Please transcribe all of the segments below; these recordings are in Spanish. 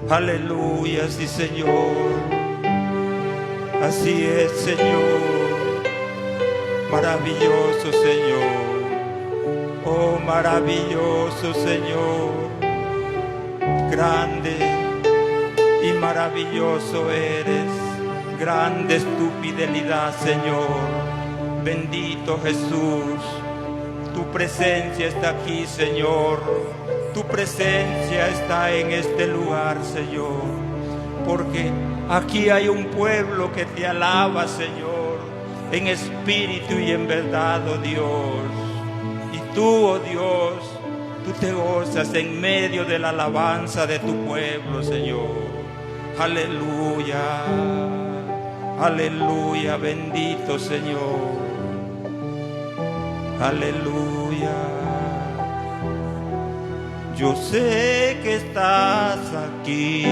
Aleluya, sí, Señor. Así es, Señor. Maravilloso, Señor. Oh, maravilloso, Señor. Grande y maravilloso eres. Grande es tu fidelidad, Señor. Bendito Jesús. Tu presencia está aquí, Señor. Tu presencia está en este lugar, Señor, porque aquí hay un pueblo que te alaba, Señor, en espíritu y en verdad, oh Dios. Y tú, oh Dios, tú te gozas en medio de la alabanza de tu pueblo, Señor. Aleluya, aleluya, bendito Señor. Aleluya. Yo sé que estás aquí,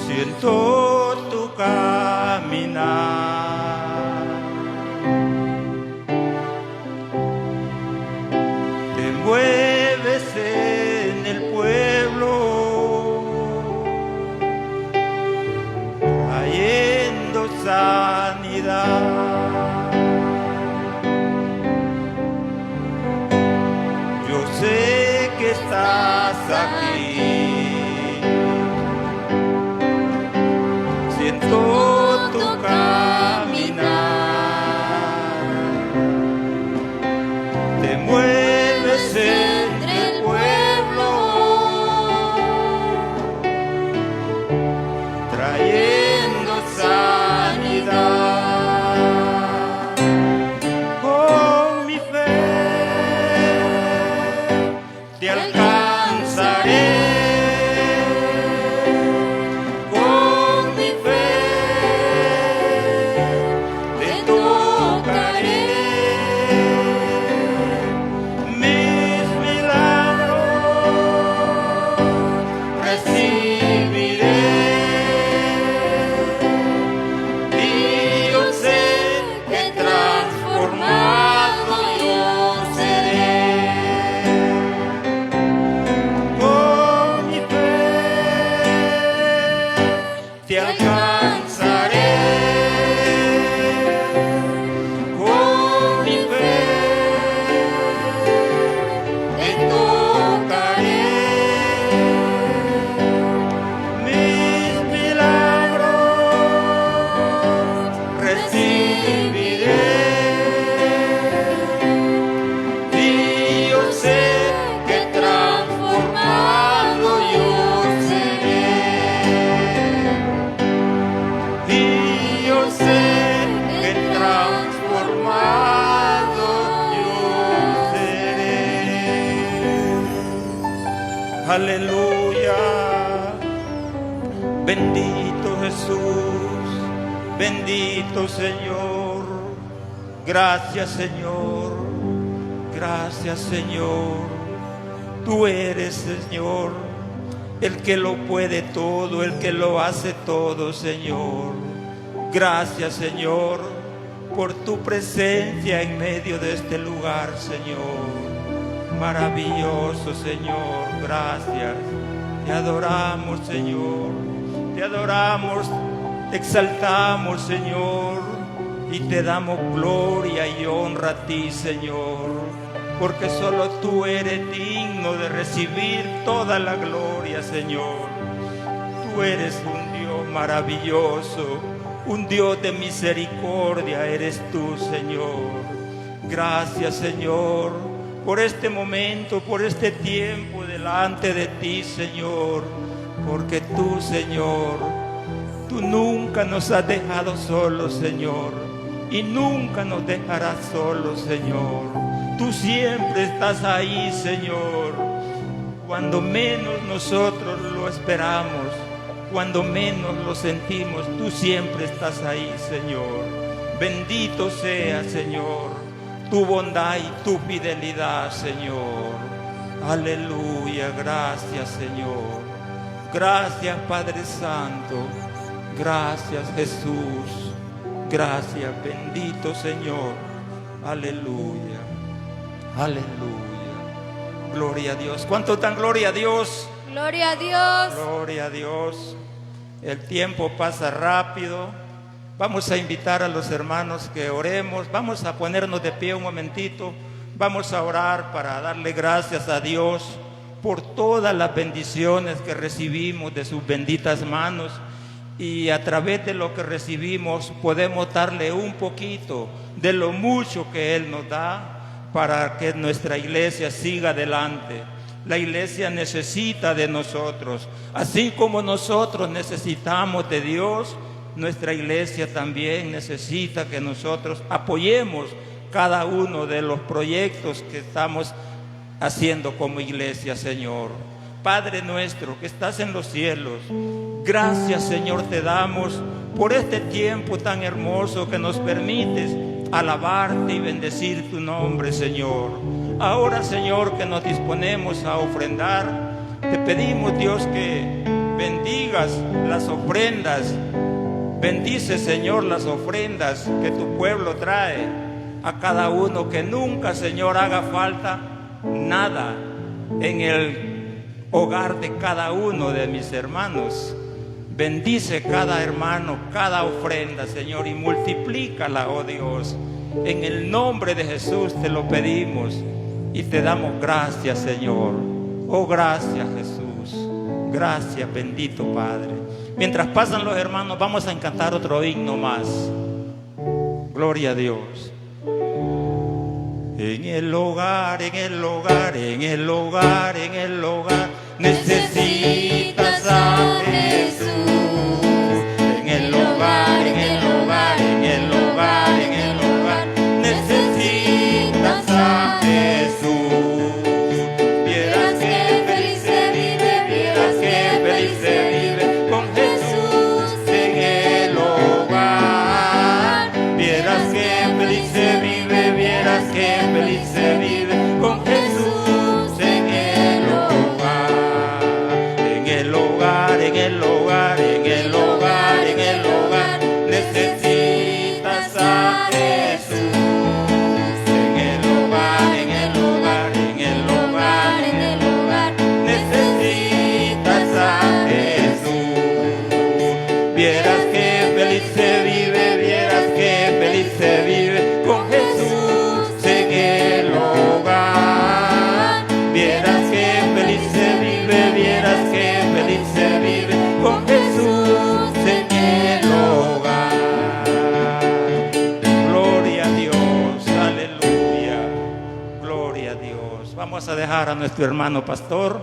siento tu caminar, te mueves en el pueblo, trayendo sanidad. Sé que estás aquí, siento tu caminar, te mueves entre el pueblo, trayendo sanidad. Te alcanzaré, con mi fe te tocaré, mis milagros recibiré, y yo sé que transformado yo seré. Te alcanzaré, con mi fe te tocaré, mis milagros recibiré, y yo sé que transformado yo seré. Y yo sé que transformado yo seré. Aleluya. Bendito Jesús, bendito Señor. Gracias, Señor. Gracias, Señor. Tú eres, Señor, el que lo puede todo, el que lo hace todo, Señor. Gracias, Señor, por tu presencia en medio de este lugar, Señor. Maravilloso, Señor. Gracias. Te adoramos, Señor. Te adoramos, te exaltamos, Señor, y te damos gloria y honra a ti, Señor, porque solo tú eres digno de recibir toda la gloria, Señor. Tú eres un Dios maravilloso, un Dios de misericordia eres tú, Señor. Gracias, Señor, por este momento, por este tiempo delante de ti, Señor, porque tú, Señor, tú nunca nos has dejado solos, Señor, y nunca nos dejarás solos, Señor. Tú siempre estás ahí, Señor, cuando menos nosotros lo esperamos, cuando menos lo sentimos, tú siempre estás ahí, Señor. Bendito sea, Señor, tu bondad y tu fidelidad, Señor. Aleluya, gracias, Señor. Gracias, Padre Santo. Gracias, Jesús. Gracias, bendito Señor. Aleluya. Aleluya. Gloria a Dios. ¿Cuántos dan gloria a Dios? Gloria a Dios. Gloria a Dios. El tiempo pasa rápido. Vamos a invitar a los hermanos que oremos. Vamos a ponernos de pie un momentito. Vamos a orar para darle gracias a Dios por todas las bendiciones que recibimos de sus benditas manos. Y a través de lo que recibimos podemos darle un poquito de lo mucho que Él nos da para que nuestra iglesia siga adelante. La iglesia necesita de nosotros, así como nosotros necesitamos de Dios. Nuestra iglesia también necesita que nosotros apoyemos cada uno de los proyectos que estamos haciendo como iglesia, Señor. Padre nuestro que estás en los cielos, gracias, Señor, te damos por este tiempo tan hermoso que nos permites alabarte y bendecir tu nombre, Señor. Ahora, Señor, que nos disponemos a ofrendar, te pedimos, Dios, que bendigas las ofrendas. Bendice, Señor, las ofrendas que tu pueblo trae a cada uno, que nunca, Señor, haga falta nada en el hogar de cada uno de mis hermanos. Bendice cada hermano, cada ofrenda, Señor, y multiplícala, oh Dios. En el nombre de Jesús te lo pedimos y te damos gracias, Señor. Oh, gracias, Jesús. Gracias, bendito Padre. Mientras pasan los hermanos, vamos a cantar otro himno más. Gloria a Dios. En el hogar, en el hogar, en el hogar, en el hogar, necesitas a Jesús. En el hogar, en el hogar, en el hogar, en el hogar, necesitas a Jesús. Vieras que feliz se vive, vieras que feliz se vive con Jesús en el hogar. Vieras que feliz se vive, vieras que feliz se vive con Jesús en el hogar. En el hogar, en el hogar, en el hogar, en el hogar, necesitas a Jesús. En el hogar, en el hogar, en el hogar, en el hogar, necesitas a Jesús. Vieras que feliz se vive, vieras que feliz se vive con Jesús en el hogar. Vieras que feliz se vive, vieras que feliz se vive con Jesús en el hogar. Gloria a Dios, aleluya, gloria a Dios. Vamos a dejar a nuestro hermano pastor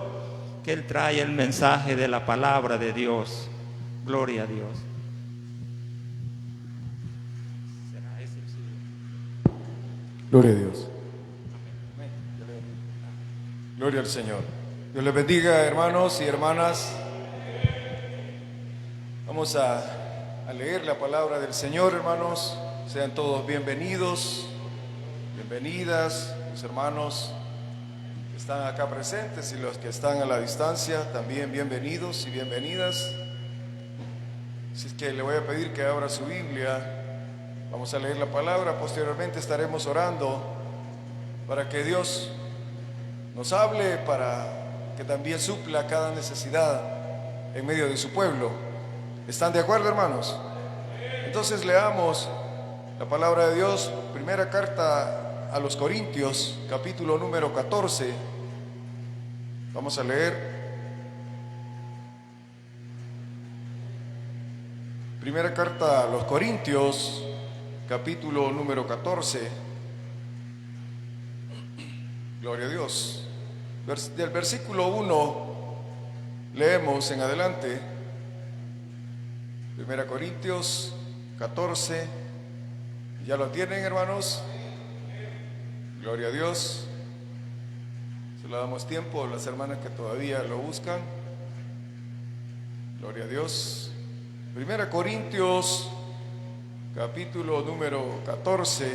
que él trae el mensaje de la palabra de Dios. Gloria a Dios. Gloria a Dios. Gloria al Señor. Dios les bendiga, hermanos y hermanas. Vamos a leer la palabra del Señor, hermanos. Sean todos bienvenidos. Bienvenidas, los hermanos que están acá presentes y los que están a la distancia, también bienvenidos y bienvenidas. Así es que le voy a pedir que abra su Biblia. Vamos a leer la palabra, posteriormente estaremos orando para que Dios nos hable, para que también supla cada necesidad en medio de su pueblo. ¿Están de acuerdo, hermanos? Entonces leamos la palabra de Dios, primera carta a los Corintios, capítulo número 14. Vamos a leer. Primera carta a los Corintios, capítulo número 14. Gloria a Dios. Del versículo 1 leemos en adelante. Primera Corintios 14. ¿Ya lo tienen, hermanos? Gloria a Dios. Se le damos tiempo a las hermanas que todavía lo buscan. Gloria a Dios. Primera Corintios, capítulo número 14.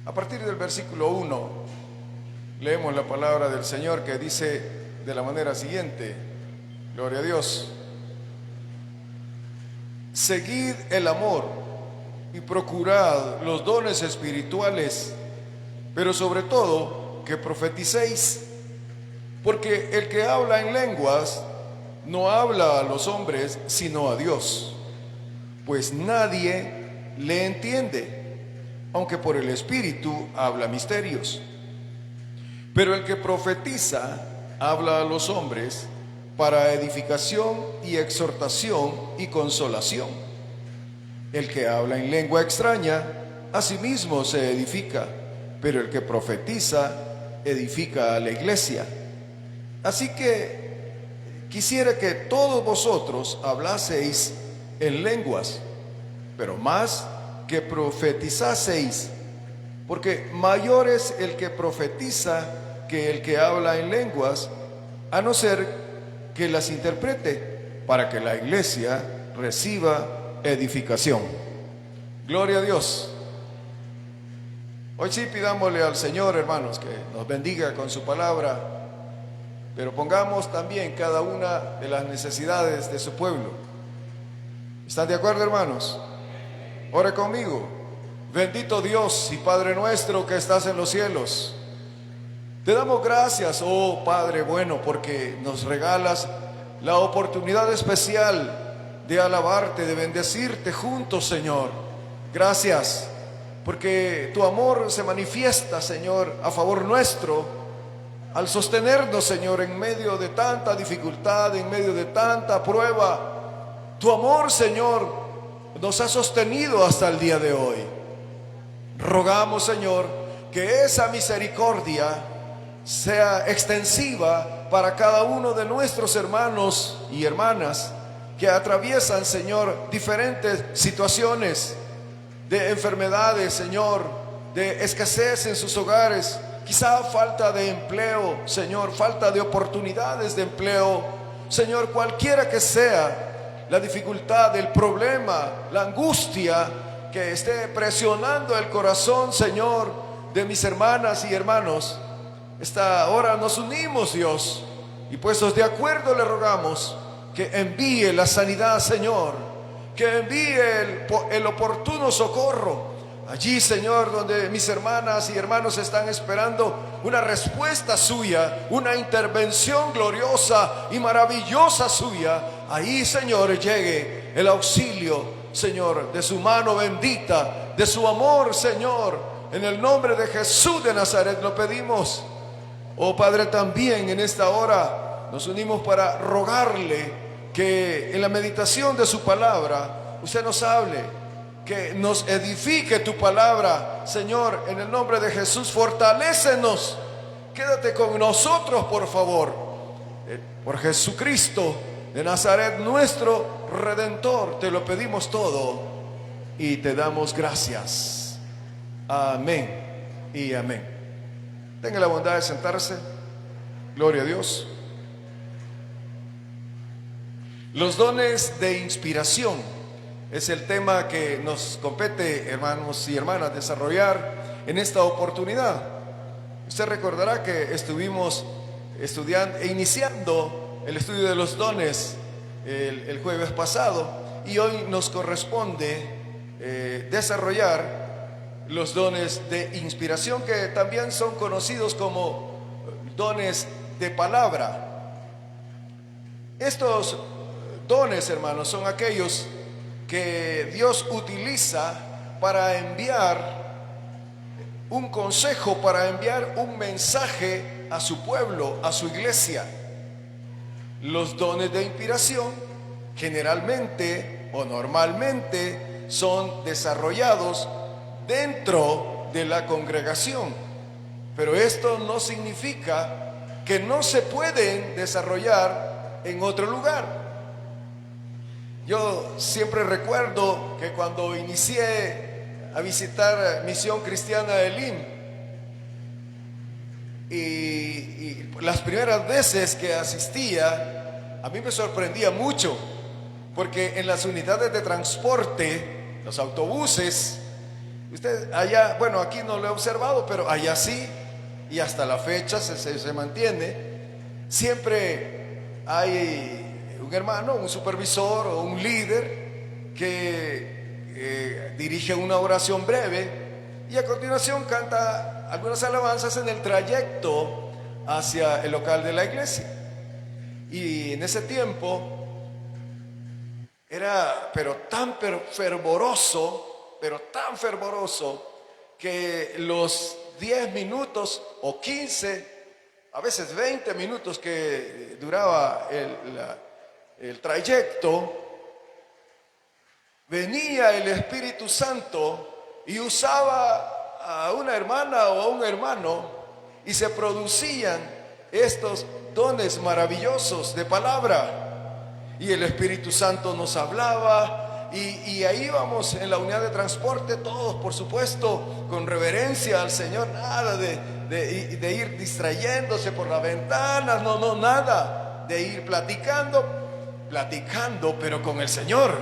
A partir del versículo 1, leemos la palabra del Señor que dice de la manera siguiente. Gloria a Dios. Seguid el amor y procurad los dones espirituales, pero sobre todo que profeticéis, porque el que habla en lenguas no habla a los hombres sino a Dios, pues nadie le entiende, aunque por el Espíritu habla misterios. Pero el que profetiza habla a los hombres para edificación y exhortación y consolación. El que habla en lengua extraña, a sí mismo se edifica, pero el que profetiza edifica a la iglesia. Así que quisiera que todos vosotros hablaseis en lenguas, pero más que profetizaseis, porque mayor es el que profetiza que el que habla en lenguas, a no ser que las interprete, para que la iglesia reciba edificación. Gloria a Dios. Hoy sí pidámosle al Señor, hermanos, que nos bendiga con su palabra, pero pongamos también cada una de las necesidades de su pueblo. ¿Están de acuerdo, hermanos? Ore conmigo. Bendito Dios y Padre nuestro que estás en los cielos, te damos gracias, oh Padre bueno, porque nos regalas la oportunidad especial de alabarte, de bendecirte juntos, Señor. Gracias, porque tu amor se manifiesta, Señor, a favor nuestro, al sostenernos, Señor, en medio de tanta dificultad, en medio de tanta prueba. Tu amor, Señor, nos ha sostenido hasta el día de hoy. Rogamos, Señor, que esa misericordia sea extensiva para cada uno de nuestros hermanos y hermanas que atraviesan, Señor, diferentes situaciones de enfermedades, Señor, de escasez en sus hogares, quizá falta de empleo, Señor, falta de oportunidades de empleo, Señor, cualquiera que sea la dificultad, el problema, la angustia que esté presionando el corazón, Señor, de mis hermanas y hermanos. Esta hora nos unimos, Dios, y puestos de acuerdo le rogamos que envíe la sanidad, Señor, que envíe el oportuno socorro allí, Señor, donde mis hermanas y hermanos están esperando una respuesta suya, una intervención gloriosa y maravillosa suya. Ahí, Señor, llegue el auxilio, Señor, de su mano bendita, de su amor, Señor. En el nombre de Jesús de Nazaret lo pedimos. Oh Padre, también en esta hora nos unimos para rogarle que en la meditación de su palabra usted nos hable, que nos edifique tu palabra, Señor, en el nombre de Jesús. Fortalécenos, quédate con nosotros, por favor, por Jesucristo de Nazaret, nuestro Redentor, te lo pedimos todo y te damos gracias. Amén y amén. Tenga la bondad de sentarse. Gloria a Dios. Los dones de inspiración es el tema que nos compete, hermanos y hermanas, desarrollar en esta oportunidad. Usted recordará que estuvimos iniciando el estudio de los dones el jueves pasado, y hoy nos corresponde desarrollar los dones de inspiración, que también son conocidos como dones de palabra. Estos dones, hermanos, son aquellos que Dios utiliza para enviar un consejo, para enviar un mensaje a su pueblo, a su iglesia. Los dones de inspiración generalmente o normalmente son desarrollados dentro de la congregación, pero esto no significa que no se pueden desarrollar en otro lugar. Yo siempre recuerdo que cuando inicié a visitar Misión Cristiana Elim, y las primeras veces que asistía, a mí me sorprendía mucho, porque en las unidades de transporte, los autobuses, usted allá, bueno, aquí no lo he observado, pero allá sí, y hasta la fecha se mantiene, siempre hay un hermano, un supervisor o un líder que dirige una oración breve, y a continuación canta algunas alabanzas en el trayecto hacia el local de la iglesia. Y en ese tiempo era tan fervoroso, que los 10 minutos o 15, a veces 20 minutos que duraba el trayecto, venía el Espíritu Santo y usaba a una hermana o a un hermano, y se producían estos dones maravillosos de palabra, y el Espíritu Santo nos hablaba, y ahí vamos en la unidad de transporte, todos por supuesto con reverencia al Señor, nada de ir distrayéndose por las ventanas, no, nada de ir platicando, pero con el Señor.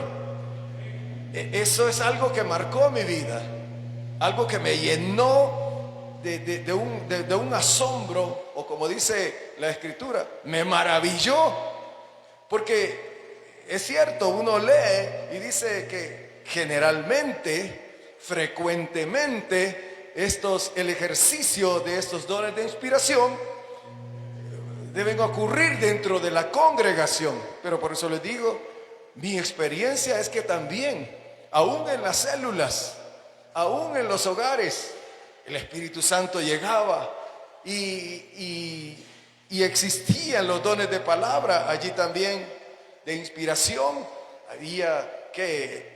Eso es algo que marcó mi vida, algo que me llenó de un asombro, o como dice la Escritura, me maravilló, porque es cierto, uno lee y dice que generalmente, frecuentemente, el ejercicio de estos dones de inspiración deben ocurrir dentro de la congregación, pero por eso les digo, mi experiencia es que también, aún en las células, aún en los hogares, el Espíritu Santo llegaba y existían los dones de palabra allí también, de inspiración. Había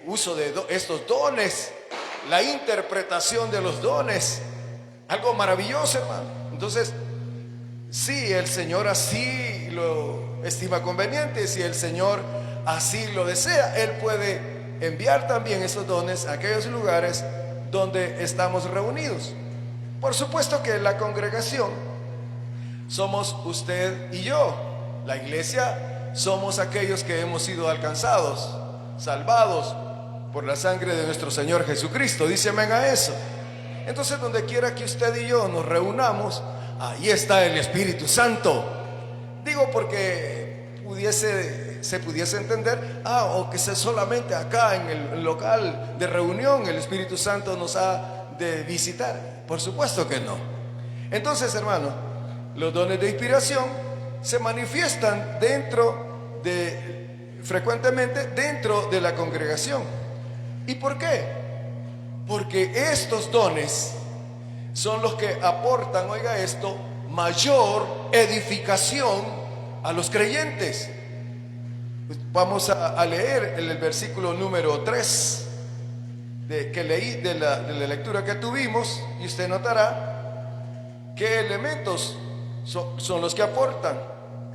uso de estos dones, la interpretación de los dones, algo maravilloso, hermano. Entonces, si el Señor así lo estima conveniente, si el Señor así lo desea, Él puede enviar también esos dones a aquellos lugares donde estamos reunidos. Por supuesto que la congregación somos usted y yo. La iglesia somos aquellos que hemos sido alcanzados, salvados por la sangre de nuestro Señor Jesucristo. Dice amén a eso. Entonces, donde quiera que usted y yo nos reunamos, ahí está el Espíritu Santo. Digo porque se pudiese entender, o que sea solamente acá en el local de reunión el Espíritu Santo nos ha de visitar. Por supuesto que no. Entonces, hermano, los dones de inspiración se manifiestan frecuentemente dentro de la congregación. ¿Y por qué? Porque estos dones son los que aportan, oiga esto, mayor edificación a los creyentes. Vamos a leer el versículo número 3 que leí de la lectura que tuvimos, y usted notará qué elementos son los que aportan.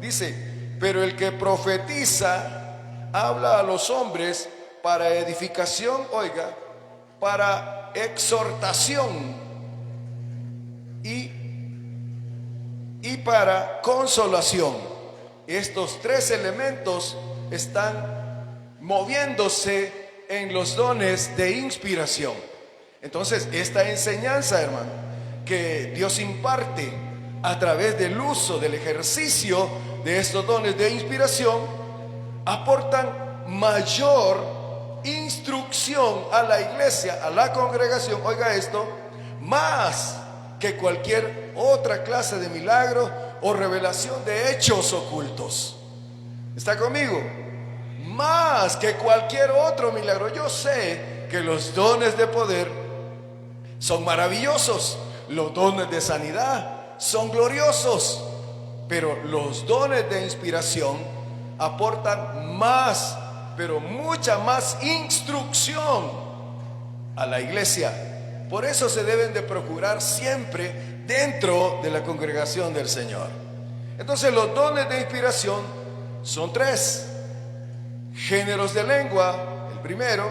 Dice: pero el que profetiza habla a los hombres para edificación, oiga, para exhortación y para consolación. Estos tres elementos están moviéndose en los dones de inspiración. Entonces, esta enseñanza, hermano, que Dios imparte a través del uso, del ejercicio de estos dones de inspiración, aportan mayor instrucción a la iglesia, a la congregación, oiga esto, más que cualquier otra clase de milagro o revelación de hechos ocultos. ¿Está conmigo? Más que cualquier otro milagro. Yo sé que los dones de poder son maravillosos, los dones de sanidad son gloriosos, pero los dones de inspiración aportan más, pero mucha más instrucción a la iglesia. Por eso se deben de procurar siempre dentro de la congregación del Señor. Entonces, los dones de inspiración son 3: géneros de lengua, el primero;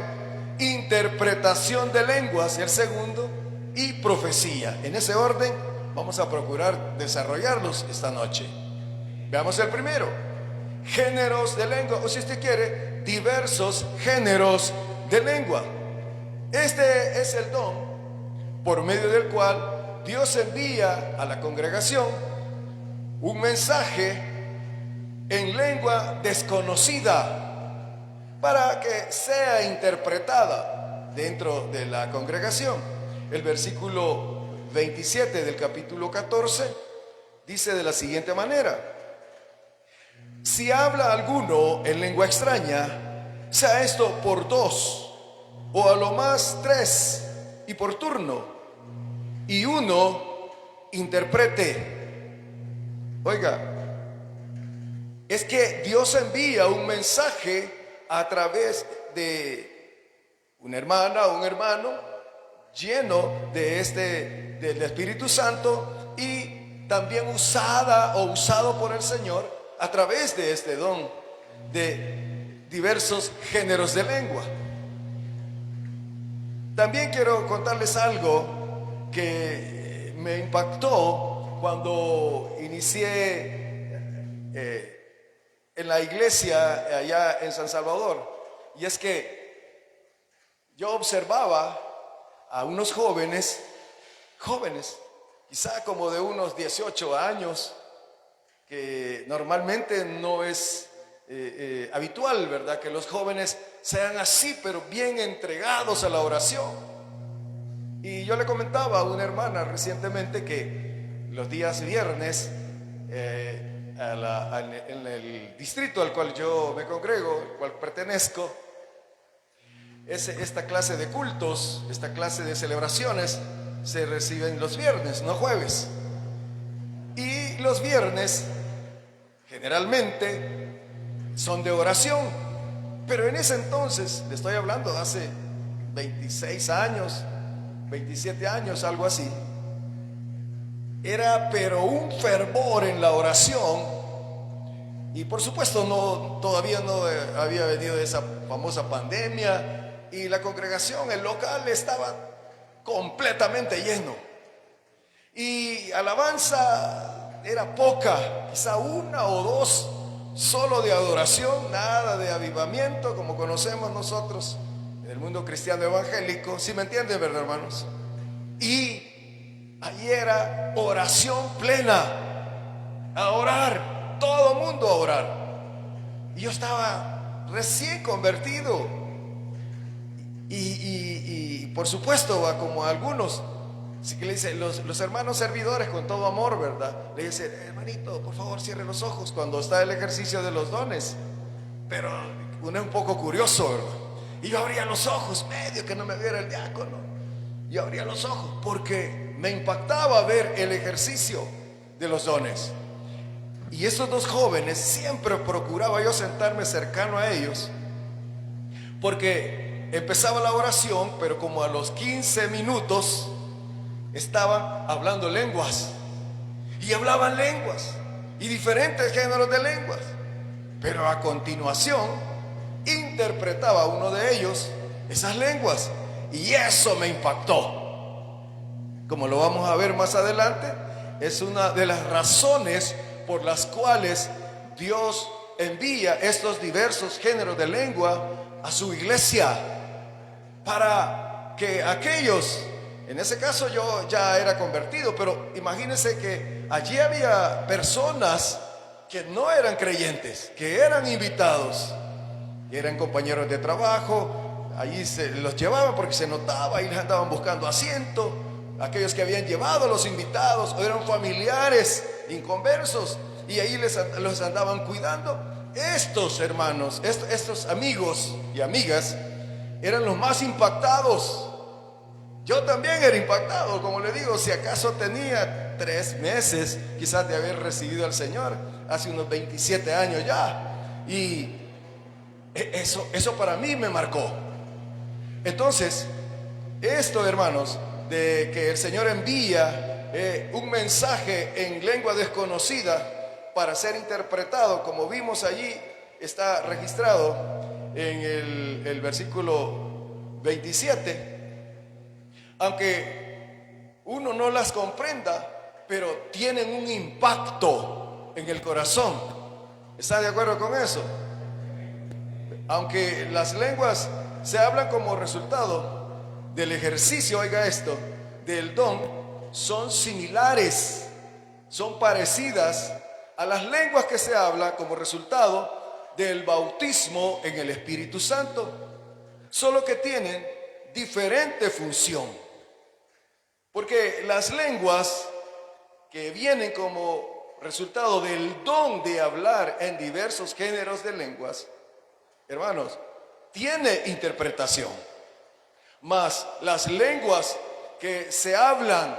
interpretación de lenguas, el segundo; y profecía. En ese orden vamos a procurar desarrollarlos esta noche. Veamos el primero: géneros de lengua, o si usted quiere, diversos géneros de lengua. Este es el don por medio del cual Dios envía a la congregación un mensaje en lengua desconocida para que sea interpretada dentro de la congregación. El versículo 27 del capítulo 14 dice de la siguiente manera: si habla alguno en lengua extraña, sea esto por 2 o a lo más 3 y por turno, y uno interprete. Oiga, es que Dios envía un mensaje a través de una hermana o un hermano lleno de del Espíritu Santo, y también usado por el Señor a través de este don de diversos géneros de lengua. También quiero contarles algo que me impactó cuando inicié en la iglesia allá en San Salvador, y es que yo observaba a unos jóvenes, quizá como de unos 18 años, que normalmente no es habitual, ¿verdad?, que los jóvenes sean así, pero bien entregados a la oración. Y yo le comentaba a una hermana recientemente que los días viernes, en el distrito al cual yo me congrego, al cual pertenezco, esta clase de cultos, esta clase de celebraciones se reciben los viernes, no jueves. Y los viernes generalmente son de oración, pero en ese entonces, le estoy hablando de hace 26 años, 27 años, algo así, era pero un fervor en la oración. Y por supuesto todavía no había venido esa famosa pandemia, y la congregación, el local, estaba completamente lleno, y alabanza era poca, quizá 1 o 2 solo de adoración, nada de avivamiento como conocemos nosotros en el mundo cristiano evangélico. ¿Sí me entienden, verdad, hermanos? Y ahí era oración plena, a orar, todo mundo a orar. Y yo estaba recién convertido, y por supuesto, como a algunos, así que le dice, los hermanos servidores con todo amor, ¿verdad?, le dice: hermanito, por favor cierre los ojos cuando está el ejercicio de los dones. Pero uno es un poco curioso, ¿verdad? Y yo abría los ojos, medio que no me viera el diácono. Yo abría los ojos porque me impactaba ver el ejercicio de los dones. Y estos 2 jóvenes, siempre procuraba yo sentarme cercano a ellos, porque empezaba la oración, pero como a los 15 minutos estaban hablando lenguas, y hablaban lenguas y diferentes géneros de lenguas, pero a continuación interpretaba uno de ellos esas lenguas, y eso me impactó. Como lo vamos a ver más adelante, es una de las razones por las cuales Dios envía estos diversos géneros de lengua a su iglesia, para que aquellos, en ese caso yo ya era convertido, pero imagínense que allí había personas que no eran creyentes, que eran invitados, eran compañeros de trabajo, allí se los llevaban porque se notaba y les andaban buscando asiento. Aquellos que habían llevado a los invitados o eran familiares inconversos y ahí los andaban cuidando. Estos hermanos, estos amigos y amigas eran los más impactados. Yo también era impactado, como le digo, si acaso tenía 3 meses quizás de haber recibido al Señor, hace unos 27 años ya. Y eso para mí me marcó. Entonces, esto, hermanos, de que el Señor envía un mensaje en lengua desconocida para ser interpretado, como vimos allí, está registrado en el versículo 27. Aunque uno no las comprenda, pero tienen un impacto en el corazón. ¿Está de acuerdo con eso? Aunque las lenguas se hablan como resultado del ejercicio, oiga esto, del don, son similares, son parecidas a las lenguas que se hablan como resultado del bautismo en el Espíritu Santo, solo que tienen diferente función. Porque las lenguas que vienen como resultado del don de hablar en diversos géneros de lenguas, hermanos, tiene interpretación. Mas las lenguas que se hablan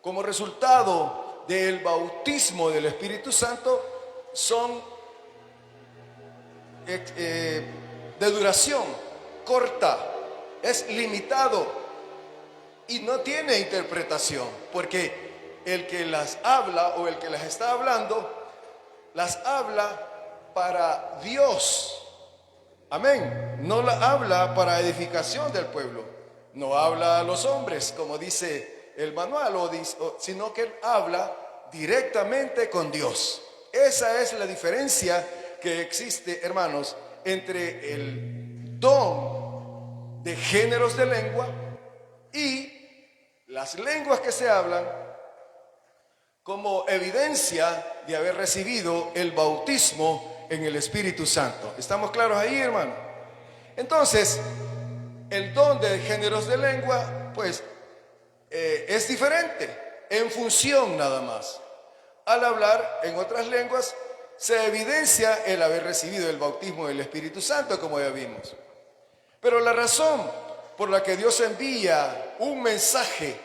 como resultado del bautismo del Espíritu Santo son de duración corta, es limitado y no tiene interpretación, porque el que las habla o el que las está hablando, las habla para Dios. Amén. No la habla para edificación del pueblo, no habla a los hombres como dice el manual, sino que él habla directamente con Dios. Esa es la diferencia que existe, hermanos, entre el don de géneros de lengua y las lenguas que se hablan como evidencia de haber recibido el bautismo en el Espíritu Santo. ¿Estamos claros ahí, hermano? Entonces, el don de géneros de lengua, pues, es diferente en función nada más. Al hablar en otras lenguas, se evidencia el haber recibido el bautismo del Espíritu Santo, como ya vimos. Pero la razón por la que Dios envía un mensaje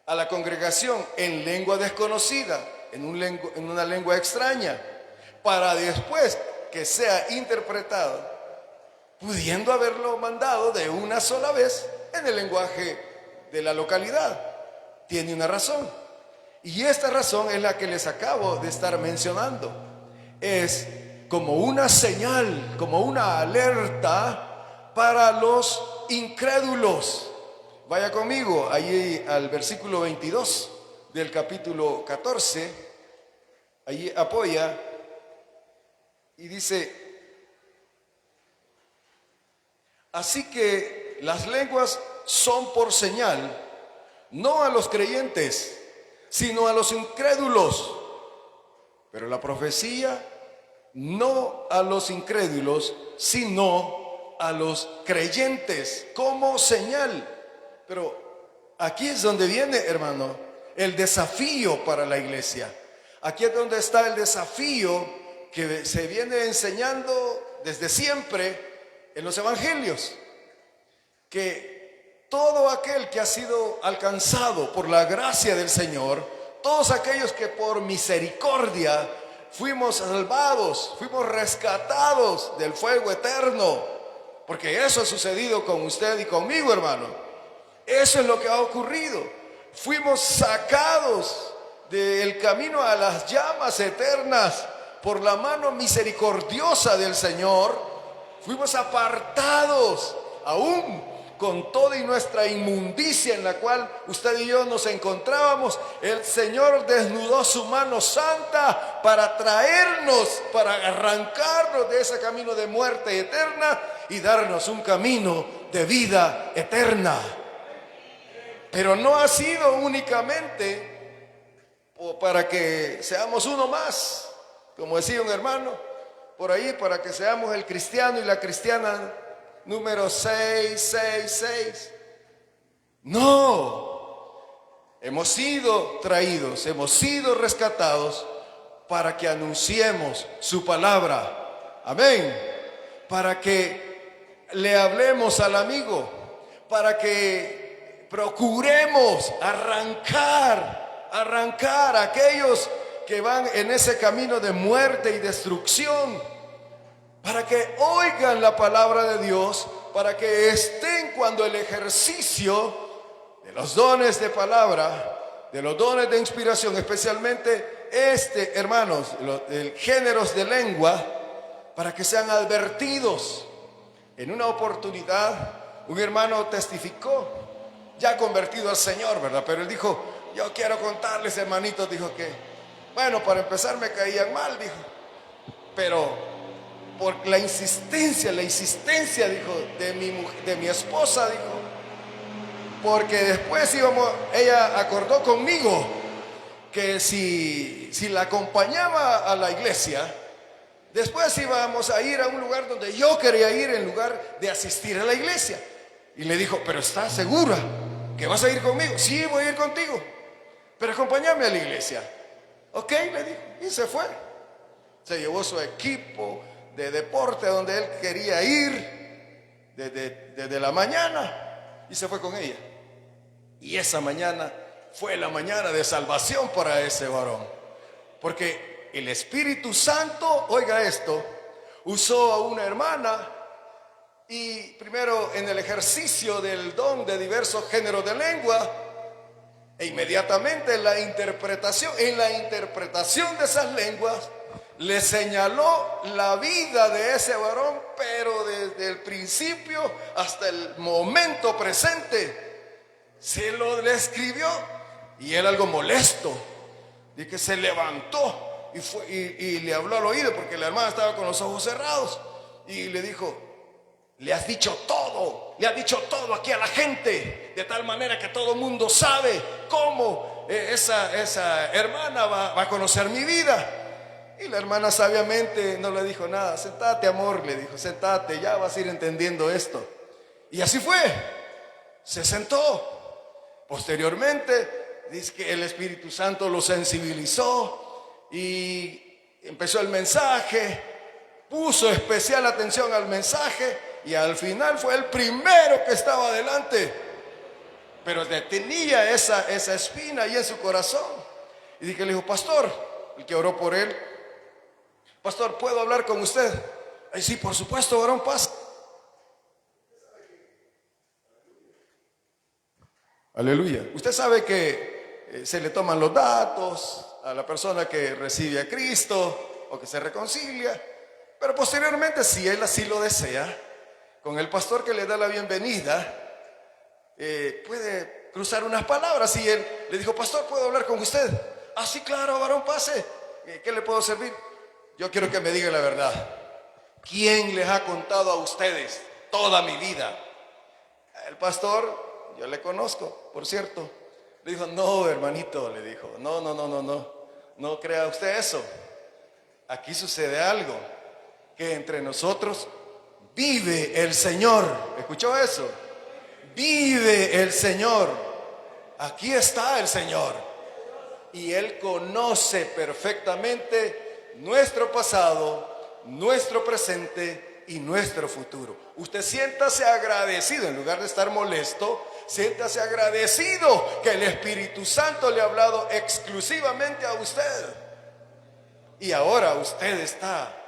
a la congregación en lengua desconocida, en una lengua extraña, para después que sea interpretado, pudiendo haberlo mandado de una sola vez en el lenguaje de la localidad, tiene una razón. Y esta razón es la que les acabo de estar mencionando. Es como una señal, como una alerta para los incrédulos. Vaya conmigo allí al versículo 22 del capítulo 14. Allí apoya y dice: así que las lenguas son por señal, no a los creyentes, sino a los incrédulos. Pero la profecía no a los incrédulos, sino a los creyentes, como señal. Pero aquí es donde viene, hermano, el desafío para la iglesia. Aquí es donde está el desafío que se viene enseñando desde siempre en los evangelios. Que todo aquel que ha sido alcanzado por la gracia del Señor, todos aquellos que por misericordia fuimos salvados, fuimos rescatados del fuego eterno, porque eso ha sucedido con usted y conmigo, hermano. Eso es lo que ha ocurrido. Fuimos sacados del camino a las llamas eternas por la mano misericordiosa del Señor. Fuimos apartados aún con toda y nuestra inmundicia en la cual usted y yo nos encontrábamos. El Señor desnudó su mano santa para traernos, para arrancarnos de ese camino de muerte eterna y darnos un camino de vida eterna. Pero no ha sido únicamente para que seamos uno más, como decía un hermano por ahí, para que seamos el cristiano y la cristiana número 666. No, hemos sido traídos, hemos sido rescatados para que anunciemos su palabra. Amén. Para que le hablemos al amigo, para que procuremos arrancar a aquellos que van en ese camino de muerte y destrucción, para que oigan la palabra de Dios, para que estén cuando el ejercicio de los dones de palabra, de los dones de inspiración, especialmente hermanos, los géneros de lengua, para que sean advertidos. En una oportunidad, un hermano testificó, ya convertido al Señor, ¿verdad? Pero él dijo: yo quiero contarles, hermanitos, dijo que, bueno, para empezar me caían mal, dijo, pero por la insistencia, dijo, de mi esposa, dijo, porque después ella acordó conmigo que si la acompañaba a la iglesia, después íbamos a ir a un lugar donde yo quería ir en lugar de asistir a la iglesia. Y le dijo: ¿pero estás segura que vas a ir conmigo? Sí, voy a ir contigo, pero acompáñame a la iglesia. Ok, le dijo, y se fue. Se llevó su equipo de deporte a donde él quería ir desde la mañana y se fue con ella. Y esa mañana fue la mañana de salvación para ese varón, porque el Espíritu Santo, oiga esto, usó a una hermana y primero en el ejercicio del don de diversos géneros de lengua, e inmediatamente en la interpretación de esas lenguas, le señaló la vida de ese varón, pero desde el principio hasta el momento presente. Se lo describió y él, algo molesto, de que se levantó y le habló al oído, porque la hermana estaba con los ojos cerrados, y le dijo: le has dicho todo aquí a la gente, de tal manera que todo el mundo sabe cómo esa hermana va a conocer mi vida. Y la hermana sabiamente no le dijo nada. Sentate, amor, le dijo, sentate, ya vas a ir entendiendo esto. Y así fue, se sentó. Posteriormente dice que el Espíritu Santo lo sensibilizó y empezó el mensaje, puso especial atención al mensaje, y al final fue el primero que estaba adelante, pero tenía esa espina ahí en su corazón. Y dije, le dijo: pastor, el que oró por él: pastor, ¿puedo hablar con usted? Ay, sí, por supuesto, varón, pasa. Aleluya. Usted sabe que se le toman los datos a la persona que recibe a Cristo o que se reconcilia, pero posteriormente, si él así lo desea, con el pastor que le da la bienvenida, puede cruzar unas palabras. Y él le dijo: pastor, ¿puedo hablar con usted? Ah, sí, claro, varón, pase. ¿Qué le puedo servir? Yo quiero que me diga la verdad. ¿Quién les ha contado a ustedes toda mi vida? El pastor, yo le conozco, por cierto. Le dijo: no, hermanito, le dijo, no crea usted eso. Aquí sucede algo, que entre nosotros vive el Señor. ¿Escuchó eso? Vive el Señor. Aquí está el Señor. Y Él conoce perfectamente nuestro pasado, nuestro presente y nuestro futuro. Usted siéntase agradecido, en lugar de estar molesto, siéntase agradecido que el Espíritu Santo le ha hablado exclusivamente a usted. Y ahora usted está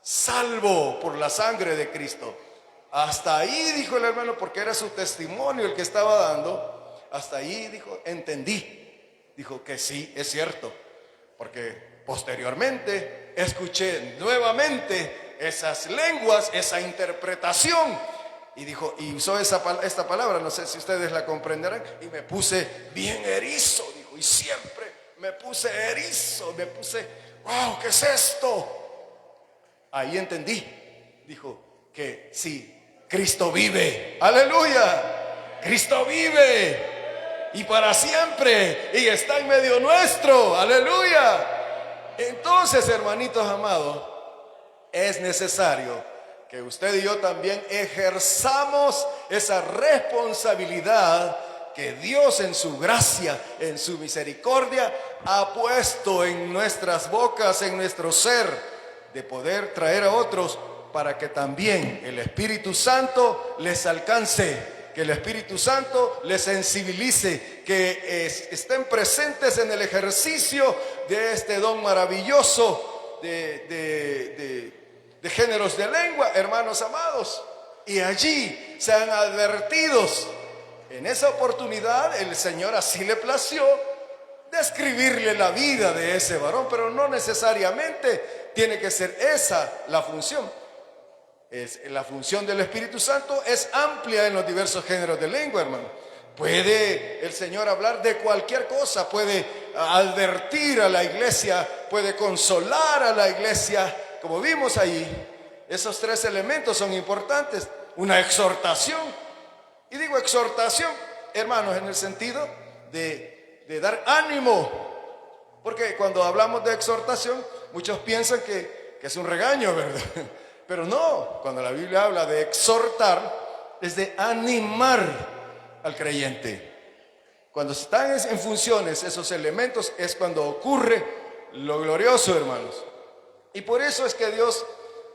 salvo por la sangre de Cristo. Hasta ahí, dijo el hermano, porque era su testimonio el que estaba dando. Hasta ahí, dijo, entendí. Dijo que sí, es cierto, porque posteriormente escuché nuevamente esas lenguas, esa interpretación, y dijo, y usó esta palabra, no sé si ustedes la comprenderán, y me puse bien erizo, dijo, y siempre me puse erizo, me puse, wow, ¿qué es esto? Ahí entendí, dijo, que si Cristo vive. Aleluya. Cristo vive. Y para siempre. Y está en medio nuestro. Aleluya. Entonces, hermanitos amados, es necesario que usted y yo también ejerzamos esa responsabilidad que Dios en su gracia, en su misericordia, ha puesto en nuestras bocas, en nuestro ser, de poder traer a otros para que también el Espíritu Santo les alcance, que el Espíritu Santo les sensibilice, que estén presentes en el ejercicio de este don maravilloso de géneros de lengua, hermanos amados, y allí sean advertidos. En esa oportunidad el Señor así le plació describirle la vida de ese varón, pero no necesariamente tiene que ser esa la función. La función del Espíritu Santo es amplia en los diversos géneros de lengua, hermano. Puede el Señor hablar de cualquier cosa, puede advertir a la iglesia, puede consolar a la iglesia, como vimos ahí. Esos tres elementos son importantes. Una exhortación. Y digo exhortación, hermanos, en el sentido de dar ánimo. Porque cuando hablamos de exhortación, muchos piensan que es un regaño, ¿verdad? Pero no, cuando la Biblia habla de exhortar, es de animar al creyente. Cuando están en funciones esos elementos, es cuando ocurre lo glorioso, hermanos. Y por eso es que Dios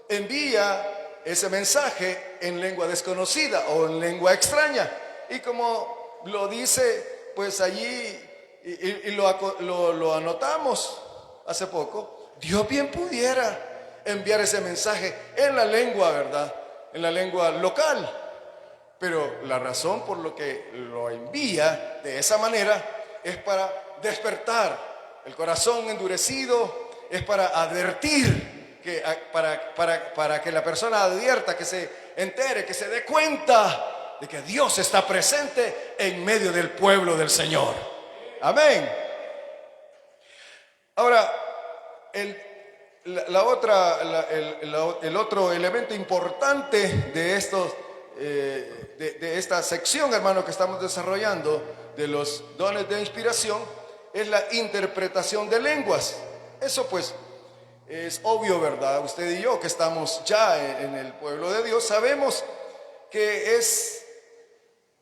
envía ese mensaje en lengua desconocida o en lengua extraña. Y como lo dice, pues allí, y lo anotamos hace poco, Dios bien pudiera enviar ese mensaje en la lengua, ¿verdad? En la lengua local. Pero la razón por lo que lo envía de esa manera es para despertar el corazón endurecido, es para advertir, para que la persona advierta, que se entere, que se dé cuenta de que Dios está presente en medio del pueblo del Señor. Amén. Ahora, el otro elemento importante de estos de esta sección, hermano, que estamos desarrollando de los dones de inspiración, es la interpretación de lenguas. Eso pues es obvio, ¿verdad? Usted y yo, que estamos ya en el pueblo de Dios, sabemos que es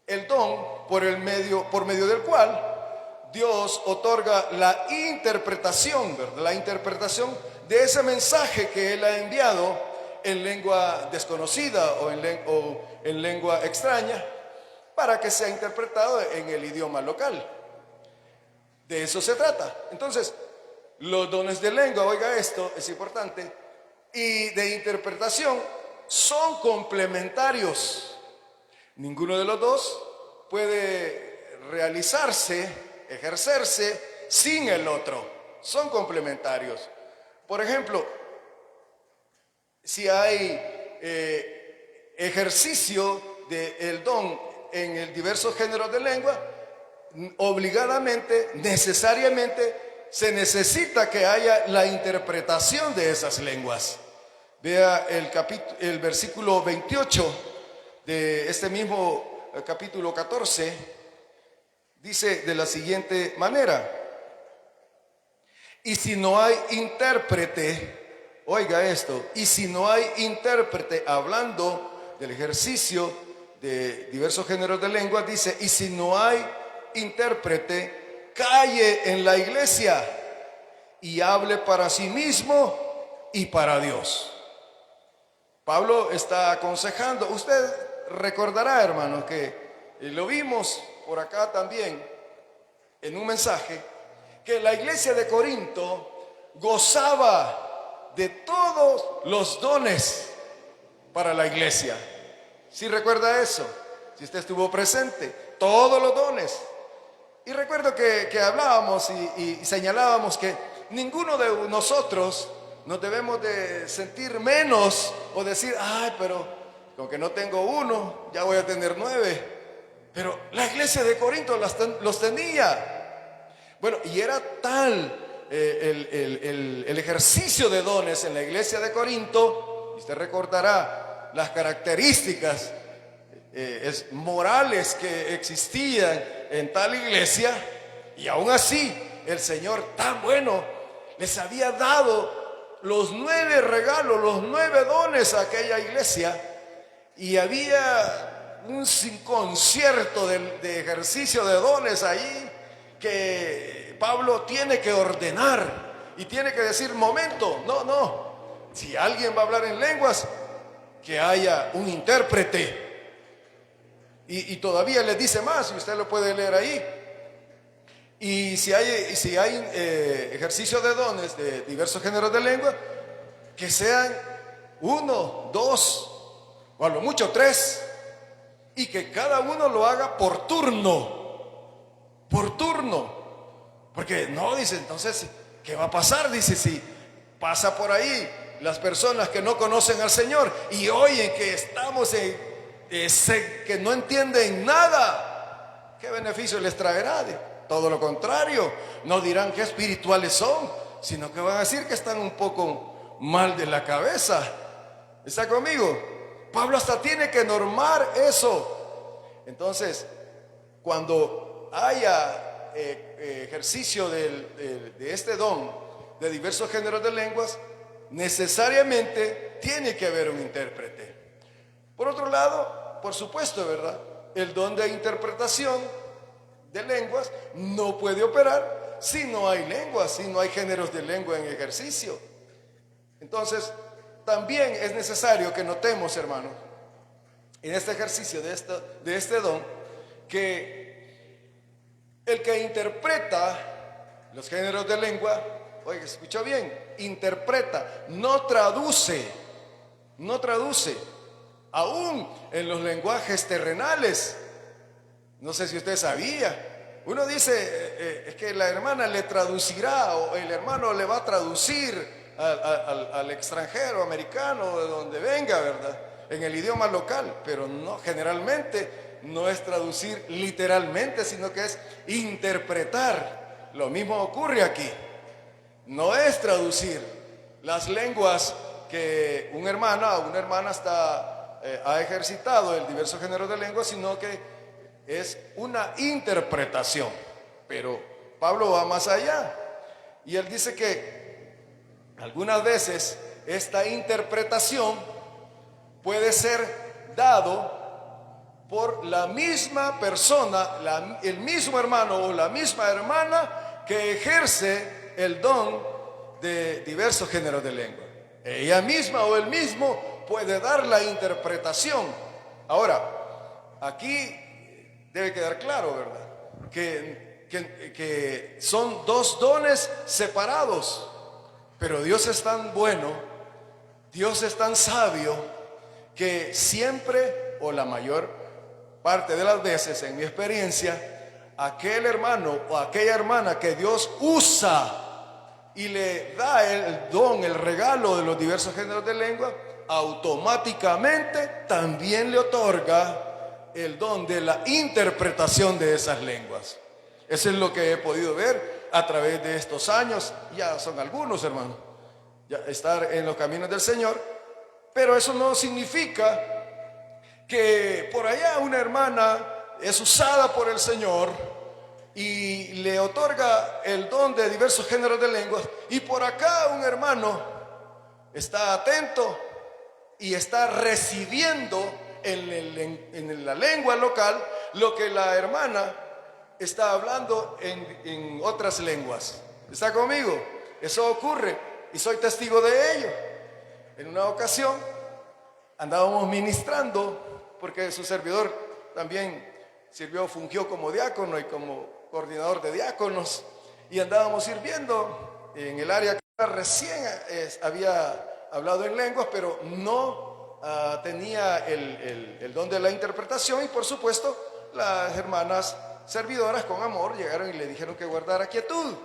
el don por medio del cual Dios otorga la interpretación, ¿verdad? La interpretación de ese mensaje que Él ha enviado en lengua desconocida o en lengua extraña, para que sea interpretado en el idioma local. De eso se trata. Entonces, los dones de lengua, oiga esto, es importante, y de interpretación son complementarios. Ninguno de los dos puede realizarse, ejercerse sin el otro. Son complementarios. Por ejemplo, si hay ejercicio del don en el diversos géneros de lengua, obligadamente, necesariamente, se necesita que haya la interpretación de esas lenguas. Vea el versículo 28 de este mismo capítulo 14, dice de la siguiente manera: y si no hay intérprete, oiga esto, y si no hay intérprete, hablando del ejercicio de diversos géneros de lengua, dice, y si no hay intérprete, calle en la iglesia y hable para sí mismo y para Dios. Pablo está aconsejando. Usted recordará, hermano, que lo vimos por acá también en un mensaje, que la iglesia de Corinto gozaba de todos los dones para la iglesia. ¿Sí recuerda eso? Si usted estuvo presente, todos los dones. Y recuerdo que hablábamos y señalábamos que ninguno de nosotros nos debemos de sentir menos o decir, ay, pero con que no tengo uno, ya voy a tener 9. Pero la iglesia de Corinto los tenía. Bueno, y era tal el ejercicio de dones en la iglesia de Corinto, y usted recordará las características morales que existían en tal iglesia, y aún así el Señor tan bueno les había dado los 9 regalos, los 9 dones a aquella iglesia, y había un concierto de ejercicio de dones ahí que Pablo tiene que ordenar y tiene que decir: momento, no, si alguien va a hablar en lenguas, que haya un intérprete. Y todavía les dice más, y usted lo puede leer ahí. Y si hay ejercicio de dones de diversos géneros de lengua, que sean 1, 2 o a lo mucho 3, y que cada uno lo haga por turno, porque no, dice, entonces, ¿qué va a pasar? Dice, si pasa por ahí las personas que no conocen al Señor y oyen que estamos que no entienden nada, ¿qué beneficio les traerá? Todo lo contrario, no dirán qué espirituales son, sino que van a decir que están un poco mal de la cabeza. ¿Está conmigo? Pablo hasta tiene que normar eso. Entonces, cuando haya ejercicio de este don de diversos géneros de lenguas, necesariamente tiene que haber un intérprete. Por otro lado, por supuesto, ¿verdad?, el don de interpretación de lenguas no puede operar si no hay lenguas, si no hay géneros de lengua en ejercicio. Entonces, también es necesario que notemos, hermanos, en este ejercicio de este don, que el que interpreta los géneros de lengua, oiga, escucha bien, interpreta, no traduce, aún en los lenguajes terrenales. No sé si usted sabía, uno dice, es que la hermana le traducirá, o el hermano le va a traducir al extranjero, americano, de donde venga, ¿verdad?, en el idioma local. Pero no, generalmente no es traducir literalmente, sino que es interpretar. Lo mismo ocurre aquí. No es traducir las lenguas que un hermano o una hermana ha ejercitado el diverso género de lenguas, sino que es una interpretación. Pero Pablo va más allá y él dice que algunas veces esta interpretación puede ser dado por la misma persona, el mismo hermano o la misma hermana que ejerce el don de diversos géneros de lengua. Ella misma o él mismo puede dar la interpretación. Ahora, aquí debe quedar claro, ¿verdad?, que son 2 dones separados, pero Dios es tan bueno, Dios es tan sabio, que siempre, o la mayor parte de las veces, en mi experiencia, aquel hermano o aquella hermana que Dios usa y le da el don, el regalo de los diversos géneros de lengua, automáticamente también le otorga el don de la interpretación de esas lenguas. Eso es lo que he podido ver a través de estos años. Ya son algunos, hermanos, ya estar en los caminos del Señor. Pero eso no significa que por allá una hermana es usada por el Señor y le otorga el don de diversos géneros de lenguas, y por acá un hermano está atento y está recibiendo en la lengua local lo que la hermana está hablando en otras lenguas. ¿Está conmigo? Eso ocurre y soy testigo de ello. En una ocasión andábamos ministrando, porque su servidor también fungió como diácono y como coordinador de diáconos, y andábamos sirviendo en el área que recién había hablado en lenguas, pero no tenía el don de la interpretación. Y por supuesto las hermanas servidoras con amor llegaron y le dijeron que guardara quietud,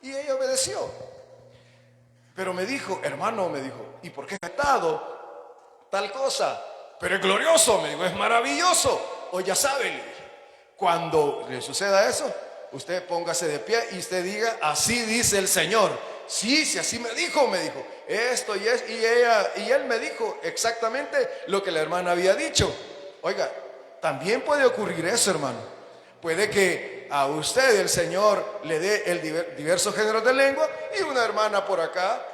y ella obedeció. Pero me dijo, hermano, me dijo, ¿y por qué ha estado tal cosa? Pero es glorioso, me dijo, es maravilloso. O ya sabe, le dije, cuando le suceda eso, usted póngase de pie y usted diga, así dice el Señor. sí, sí, así me dijo esto y él me dijo exactamente lo que la hermana había dicho. Oiga, también puede ocurrir eso, hermano. Puede que a usted el Señor le dé el diversos géneros de lengua y una hermana por acá,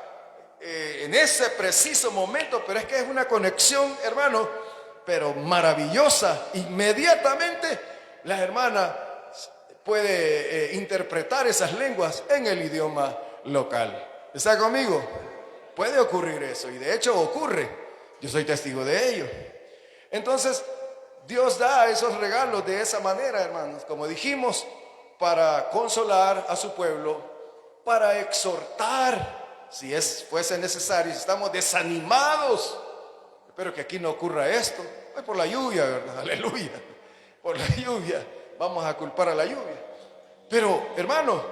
en ese preciso momento, pero es que es una conexión, hermano, pero maravillosa. Inmediatamente la hermana puede interpretar esas lenguas en el idioma local. ¿Está conmigo? Puede ocurrir eso, y de hecho ocurre. Yo soy testigo de ello. Entonces, Dios da esos regalos de esa manera, hermanos, como dijimos, para consolar a su pueblo, para exhortar, si fuese necesario, si estamos desanimados. Espero que aquí no ocurra esto. Es por la lluvia, ¿verdad? Aleluya. Por la lluvia. Vamos a culpar a la lluvia. Pero, hermano,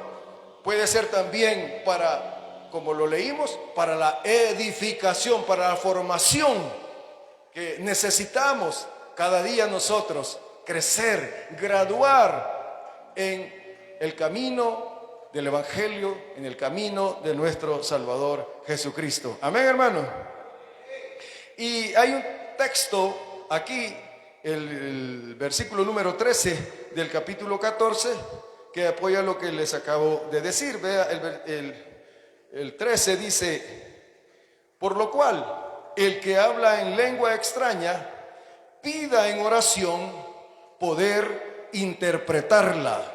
puede ser también para, como lo leímos, para la edificación, para la formación que necesitamos cada día nosotros crecer, graduar en el camino del Evangelio, en el camino de nuestro Salvador Jesucristo. Amén, hermano. Y hay un texto aquí, el versículo número 13 del capítulo 14, que apoya lo que les acabo de decir. Vea, el 13 dice: por lo cual, el que habla en lengua extraña, pida en oración poder interpretarla.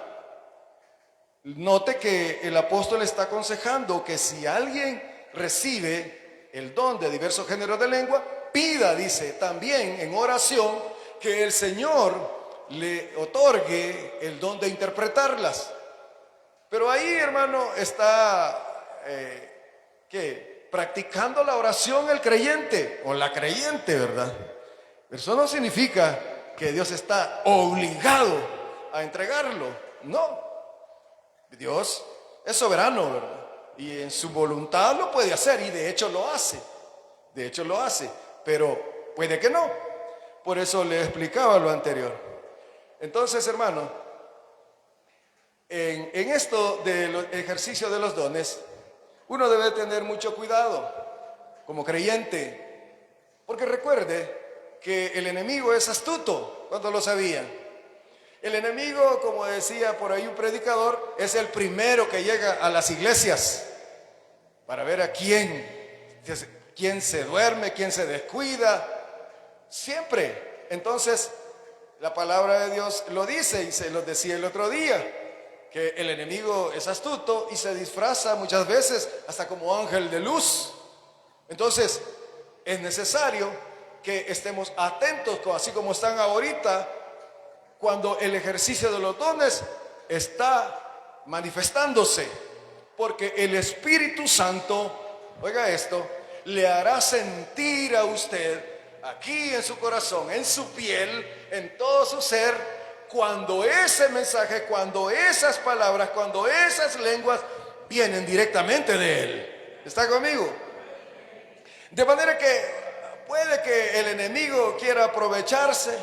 Note que el apóstol está aconsejando que si alguien recibe el don de diversos géneros de lengua, pida, dice, también en oración que el Señor le otorgue el don de interpretarlas. Pero ahí, hermano, está practicando la oración el creyente o la creyente, ¿verdad? Eso no significa que Dios está obligado a entregarlo. No. Dios es soberano, ¿verdad? Y en su voluntad lo puede hacer, y de hecho lo hace. De hecho lo hace, pero puede que no. Por eso le explicaba lo anterior. Entonces, hermano, en esto del ejercicio de los dones, uno debe tener mucho cuidado como creyente, porque recuerde que el enemigo es astuto. ¿Cuántos lo sabían? El enemigo, como decía por ahí un predicador, es el primero que llega a las iglesias para ver a quién se duerme, quién se descuida, siempre. Entonces, la palabra de Dios lo dice, y se lo decía el otro día, que el enemigo es astuto y se disfraza muchas veces hasta como ángel de luz. Entonces, es necesario que estemos atentos, así como están ahorita, cuando el ejercicio de los dones está manifestándose, porque el Espíritu Santo, oiga esto, le hará sentir a usted aquí en su corazón, en su piel, en todo su ser, cuando ese mensaje, cuando esas palabras, cuando esas lenguas vienen directamente de Él. ¿Está conmigo? De manera que puede que el enemigo quiera aprovecharse,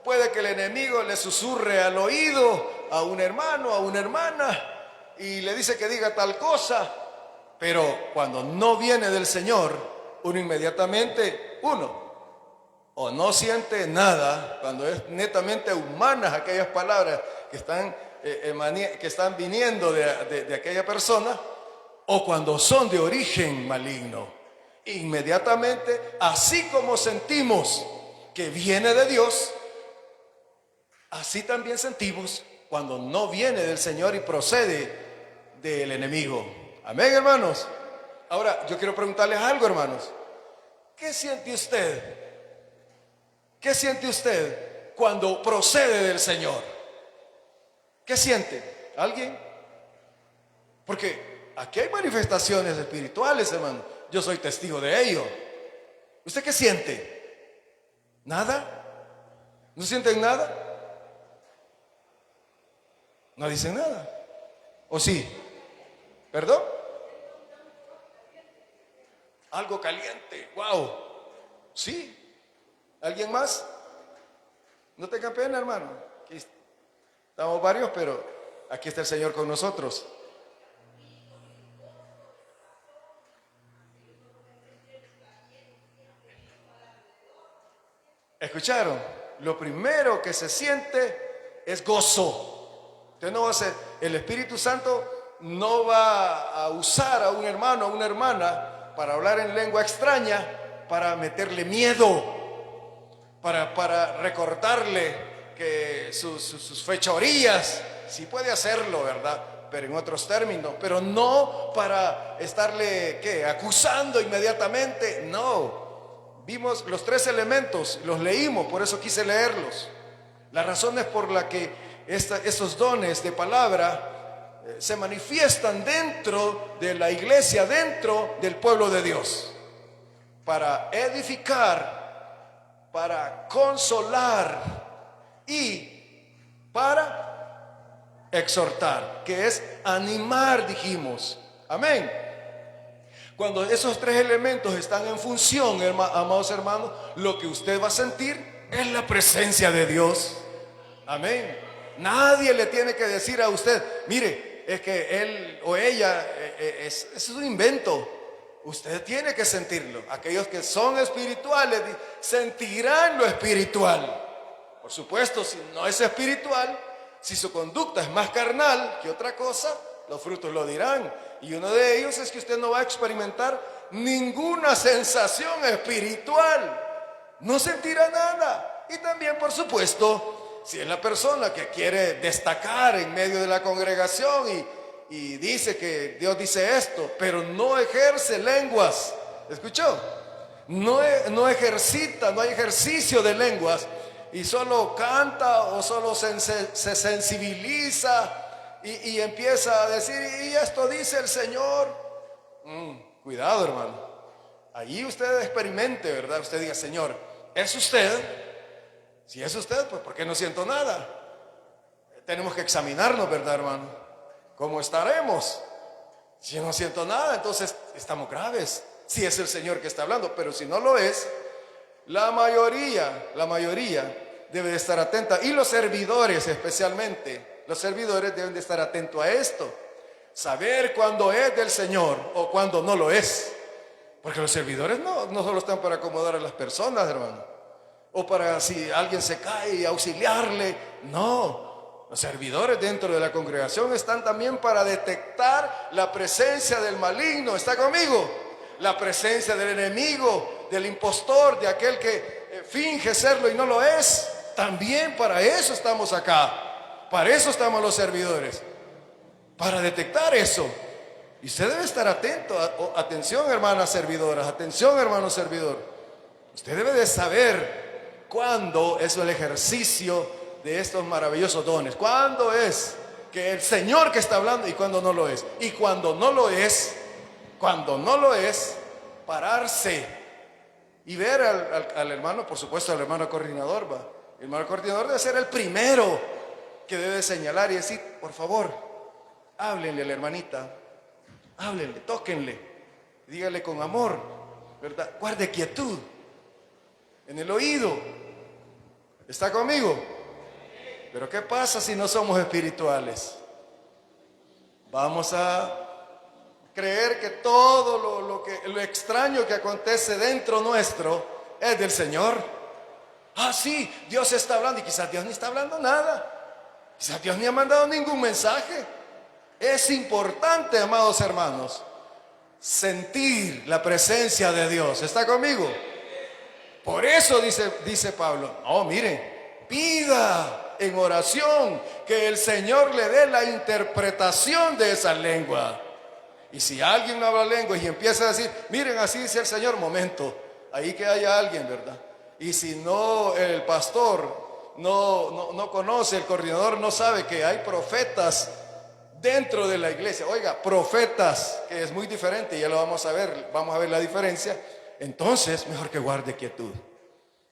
puede que el enemigo le susurre al oído a un hermano, a una hermana, y le dice que diga tal cosa, pero cuando no viene del Señor, uno inmediatamente, o no siente nada, cuando es netamente humanas aquellas palabras que están viniendo de aquella persona, o cuando son de origen maligno. Inmediatamente, así como sentimos que viene de Dios, así también sentimos cuando no viene del Señor y procede del enemigo. Amén, hermanos. Ahora, yo quiero preguntarles algo, hermanos. ¿Qué siente usted? ¿Qué siente usted cuando procede del Señor? ¿Qué siente? ¿Alguien? Porque aquí hay manifestaciones espirituales, hermano. Yo soy testigo de ello. ¿Usted qué siente? ¿Nada? ¿No sienten nada? ¿No dicen nada? ¿O sí? ¿Perdón? Algo caliente. ¡Wow! ¿Sí? ¿Alguien más? No tenga pena, hermano. Aquí estamos varios, pero aquí está el Señor con nosotros. ¿Escucharon? Lo primero que se siente es gozo. Usted no va a ser, el Espíritu Santo no va a usar a un hermano, a una hermana para hablar en lengua extraña, para meterle miedo, para recordarle que sus fechorías, sí puede hacerlo, ¿verdad? Pero en otros términos, pero no para estarle, ¿qué?, acusando inmediatamente, no. Vimos los 3 elementos, los leímos, por eso quise leerlos. Las razones por las que estos dones de palabra se manifiestan dentro de la iglesia, dentro del pueblo de Dios, para edificar, para consolar y para exhortar, que es animar, dijimos. Amén. Cuando esos 3 elementos están en función, amados hermanos, lo que usted va a sentir es la presencia de Dios. Amén. Nadie le tiene que decir a usted, mire, es que él o ella es un invento. Usted tiene que sentirlo. Aquellos que son espirituales sentirán lo espiritual. Por supuesto, si no es espiritual, si su conducta es más carnal que otra cosa, los frutos lo dirán. Y uno de ellos es que usted no va a experimentar ninguna sensación espiritual. No sentirá nada. Y también, por supuesto, si es la persona que quiere destacar en medio de la congregación y dice que Dios dice esto, pero no ejerce lenguas. ¿Escuchó? No ejercita, no hay ejercicio de lenguas. Y solo canta o solo se sensibiliza y empieza a decir, y esto dice el Señor. Cuidado, hermano. Allí usted experimente, ¿verdad? Usted diga, Señor, ¿es usted? Si es usted, pues ¿por qué no siento nada? Tenemos que examinarnos, ¿verdad, hermano? ¿Cómo estaremos? Si no siento nada, entonces estamos graves. Si es el Señor que está hablando, pero si no lo es, la mayoría debe de estar atenta, y los servidores especialmente, los servidores deben de estar atentos a esto, saber cuándo es del Señor o cuándo no lo es, porque los servidores no solo están para acomodar a las personas, hermano, o para si alguien se cae y auxiliarle, no, los servidores dentro de la congregación están también para detectar la presencia del maligno. ¿Está conmigo? La presencia del enemigo, del impostor, de aquel que finge serlo y no lo es. También para eso estamos acá. Para eso estamos los servidores, para detectar eso. Y usted debe estar atento. Atención, hermanas servidoras, atención, hermano servidor. Usted debe de saber cuándo es el ejercicio de estos maravillosos dones. Cuándo es que el Señor que está hablando y cuándo no lo es. Y cuando no lo es, pararse y ver al hermano, por supuesto al hermano coordinador, ¿va? El hermano coordinador debe ser el primero que debe señalar y decir, por favor, háblenle a la hermanita, háblenle, tóquenle, dígale con amor, ¿verdad? Guarde quietud en el oído. ¿Está conmigo? Pero ¿qué pasa si no somos espirituales? Vamos a creer que todo lo extraño que acontece dentro nuestro es del Señor. Ah, sí, Dios está hablando, y quizás Dios ni está hablando nada. Quizás Dios ni ha mandado ningún mensaje. Es importante, amados hermanos, sentir la presencia de Dios. ¿Está conmigo? Por eso dice Pablo, no, mire, pida en oración que el Señor le dé la interpretación de esa lengua. Y si alguien no habla lengua y empieza a decir, miren, así dice el Señor, momento, ahí que haya alguien, ¿verdad? Y si no, el pastor no conoce, el coordinador no sabe que hay profetas dentro de la iglesia. Oiga, profetas, que es muy diferente, ya lo vamos a ver la diferencia. Entonces, mejor que guarde quietud.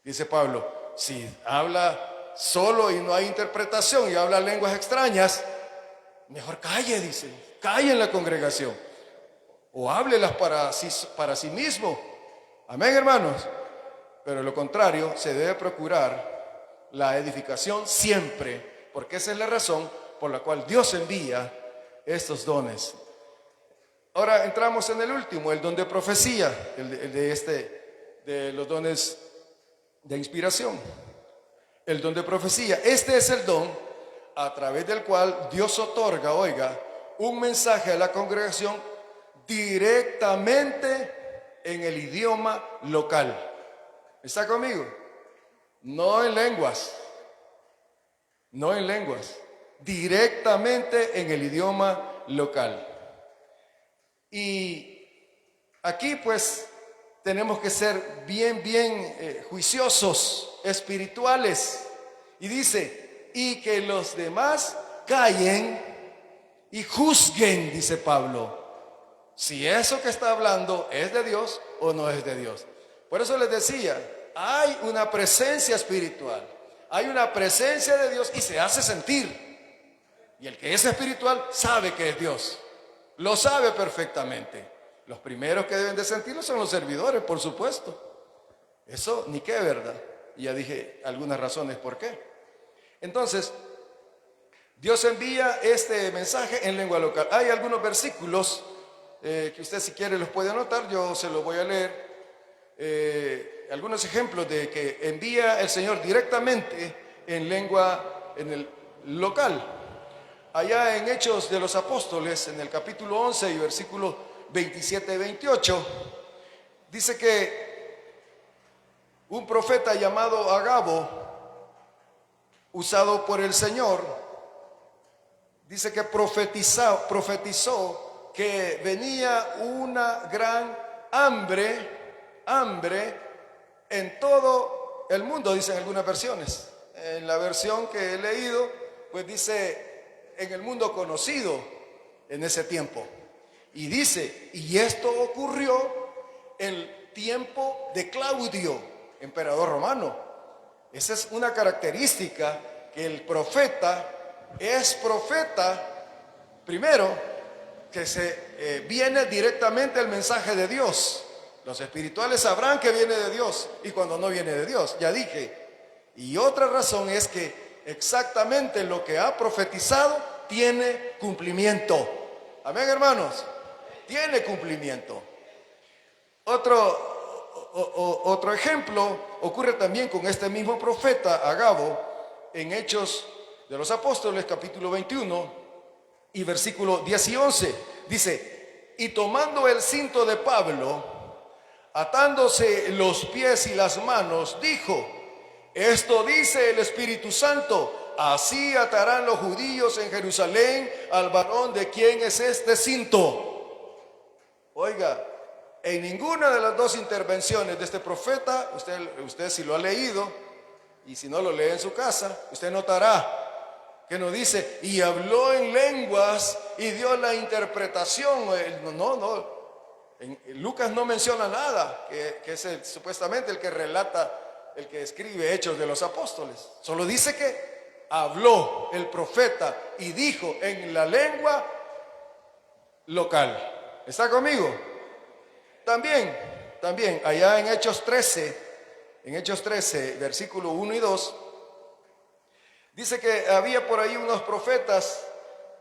Dice Pablo, si habla solo y no hay interpretación y habla lenguas extrañas, mejor calle, dice, calle en la congregación. O háblelas para sí mismo. Amén, hermanos. Pero lo contrario, se debe procurar la edificación siempre, porque esa es la razón por la cual Dios envía estos dones. Ahora entramos en el último, el don de profecía, de los dones de inspiración, el don de profecía. Este es el don a través del cual Dios otorga, oiga, un mensaje a la congregación directamente en el idioma local. ¿Está conmigo? No en lenguas, no en lenguas, directamente en el idioma local. Y aquí pues tenemos que ser bien juiciosos, espirituales. Y dice, y que los demás callen y juzguen, dice Pablo, si eso que está hablando es de Dios o no es de Dios. Por eso les decía, hay una presencia espiritual, hay una presencia de Dios y se hace sentir. Y el que es espiritual sabe que es Dios, lo sabe perfectamente. Los primeros que deben de sentirlo son los servidores, por supuesto. Eso ni qué, ¿verdad? Y ya dije algunas razones por qué. Entonces, Dios envía este mensaje en lengua local. Hay algunos versículos que usted si quiere los puede anotar, yo se los voy a leer. Algunos ejemplos de que envía el Señor directamente en lengua, en el local. Allá en Hechos de los Apóstoles, en el capítulo 11 y versículos 27 y 28, dice que un profeta llamado Agabo, usado por el Señor, dice que profetizó que venía una gran hambre en todo el mundo, dicen algunas versiones. En la versión que he leído, pues dice en el mundo conocido en ese tiempo. Y dice, y esto ocurrió en el tiempo de Claudio, emperador romano. Esa es una característica, que el profeta es profeta, primero, que viene directamente el mensaje de Dios. Los espirituales sabrán que viene de Dios y cuando no viene de Dios, ya dije. Y otra razón es que exactamente lo que ha profetizado tiene cumplimiento. Amén, hermanos. Tiene cumplimiento. Otro ejemplo ocurre también con este mismo profeta Agabo en Hechos de los Apóstoles, capítulo 21 y versículo 10 y 11. Dice, y tomando el cinto de Pablo, atándose los pies y las manos, dijo, esto dice el Espíritu Santo, así atarán los judíos en Jerusalén al varón de quien es este cinto. Oiga, en ninguna de las dos intervenciones de este profeta, usted si lo ha leído, y si no lo lee en su casa, usted notará que nos dice, y habló en lenguas y dio la interpretación. Lucas no menciona nada, que es supuestamente el que relata, el que escribe Hechos de los Apóstoles. Solo dice que habló el profeta y dijo en la lengua local. ¿Está conmigo? También, allá en Hechos 13, versículo 1 y 2, dice que había por ahí unos profetas